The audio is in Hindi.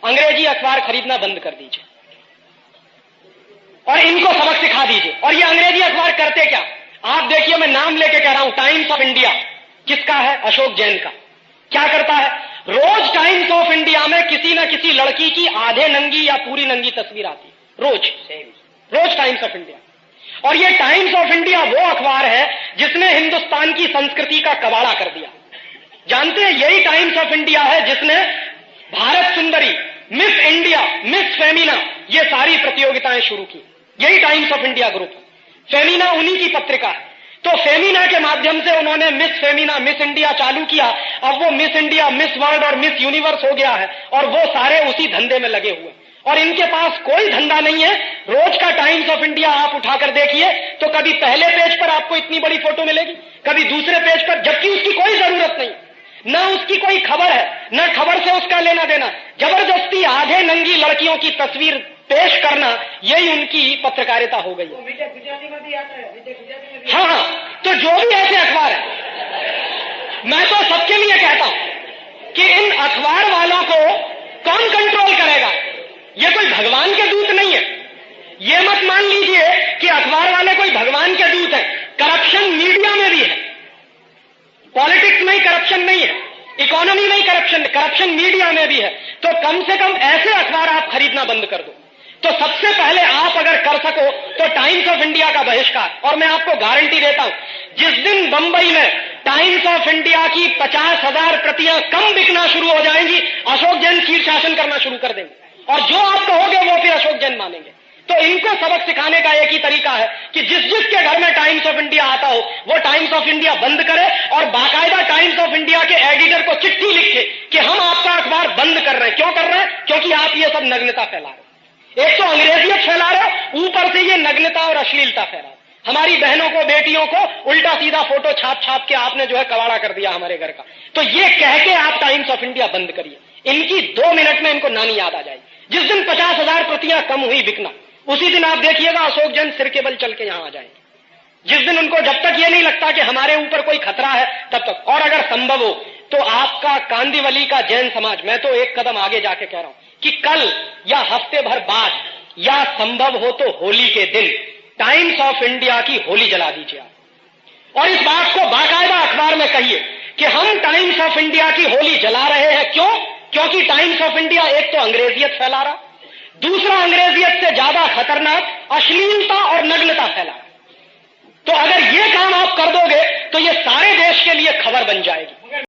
अंग्रेजी अखबार खरीदना बंद कर दीजिए और इनको सबक सिखा दीजिए। और ये अंग्रेजी अखबार करते क्या, आप देखिए, मैं नाम लेके कह रहा हूं, टाइम्स ऑफ इंडिया किसका है? अशोक जैन का। क्या करता है? रोज टाइम्स ऑफ इंडिया में किसी न किसी लड़की की आधे नंगी या पूरी नंगी तस्वीर आती है, रोज टाइम्स ऑफ इंडिया। और ये टाइम्स ऑफ इंडिया वो अखबार है जिसने हिंदुस्तान की संस्कृति का कबाड़ा कर दिया। जानते हैं, यही टाइम्स ऑफ इंडिया है जिसने भारत सुंदरी, मिस इंडिया, मिस फेमिना, ये सारी प्रतियोगिताएं शुरू की। यही टाइम्स ऑफ इंडिया ग्रुप है। फेमिना उन्हीं की पत्रिका है। तो फेमिना के माध्यम से उन्होंने मिस फेमिना, मिस इंडिया चालू किया। अब वो मिस इंडिया, मिस वर्ल्ड और मिस यूनिवर्स हो गया है और वो सारे उसी धंधे में लगे हुए। और इनके पास कोई धंधा नहीं है। रोज का टाइम्स ऑफ इंडिया आप उठाकर देखिए तो कभी पहले पेज पर आपको इतनी बड़ी फोटो मिलेगी, कभी दूसरे पेज पर, जबकि उसकी कोई जरूरत नहीं, न उसकी कोई खबर है, न खबर से उसका लेना देना। जबरदस्ती आधे नंगी लड़कियों की तस्वीर पेश करना, यही उनकी पत्रकारिता हो गई है। हाँ, तो जो भी ऐसे अखबार है, मैं तो सबके लिए कहता हूं कि इन अखबार वालों को कौन कंट्रोल करेगा? ये कोई भगवान के दूत नहीं है। ये मत मान लीजिए कि अखबार वाले कोई भगवान के दूत है। करप्शन मीडिया में भी है, पॉलिटिक्स में ही करप्शन नहीं है, इकोनॉमी में ही करप्शन मीडिया में भी है। तो कम से कम ऐसे अखबार आप खरीदना बंद कर दो। तो सबसे पहले आप अगर कर सको तो टाइम्स ऑफ इंडिया का बहिष्कार। और मैं आपको गारंटी देता हूं, जिस दिन बंबई में टाइम्स ऑफ इंडिया की 50,000 प्रतियां कम बिकना शुरू हो जाएंगी, अशोक जैन शीर्षासन करना शुरू कर देंगे और जो आप कहोगे वो फिर अशोक जैन मानेंगे। तो इनको सबक सिखाने का एक ही तरीका है कि जिसके घर में टाइम्स ऑफ इंडिया आता हो वो टाइम्स ऑफ इंडिया बंद करे और बाकायदा टाइम्स ऑफ इंडिया के एडिटर को चिट्ठी लिखे कि हम आपका अखबार बंद कर रहे हैं। क्यों कर रहे हैं? क्योंकि आप ये सब नग्नता फैला रहे हो। एक तो अंग्रेजियत फैला रहे हो, ऊपर से ये नग्नता और अश्लीलता फैला। हमारी बहनों को, बेटियों को उल्टा सीधा फोटो छाप के आपने जो है कबाड़ा कर दिया हमारे घर का। तो ये कह के आप टाइम्स ऑफ इंडिया बंद करिए। इनकी 2 मिनट में इनको नानी याद आ जाएगी। जिस दिन 50,000 प्रतियां कम हुई बिकना, उसी दिन आप देखिएगा अशोक जैन सिर के बल चल के यहां आ जाएंगे। जिस दिन उनको, जब तक ये नहीं लगता कि हमारे ऊपर कोई खतरा है तब तक। और अगर संभव हो तो आपका कांदिवली का जैन समाज, मैं तो एक कदम आगे जाके कह रहा हूं कि कल या हफ्ते भर बाद या संभव हो तो होली के दिन टाइम्स ऑफ इंडिया की होली जला दीजिए आप। और इस बात को बाकायदा अखबार में कहिए कि हम टाइम्स ऑफ इंडिया की होली जला रहे हैं। क्यों? क्योंकि टाइम्स ऑफ इंडिया एक तो अंग्रेजियत फैला रहा, दूसरा अंग्रेजियत से ज्यादा खतरनाक अश्लीलता और नग्नता फैला। तो अगर ये काम आप कर दोगे तो ये सारे देश के लिए खबर बन जाएगी।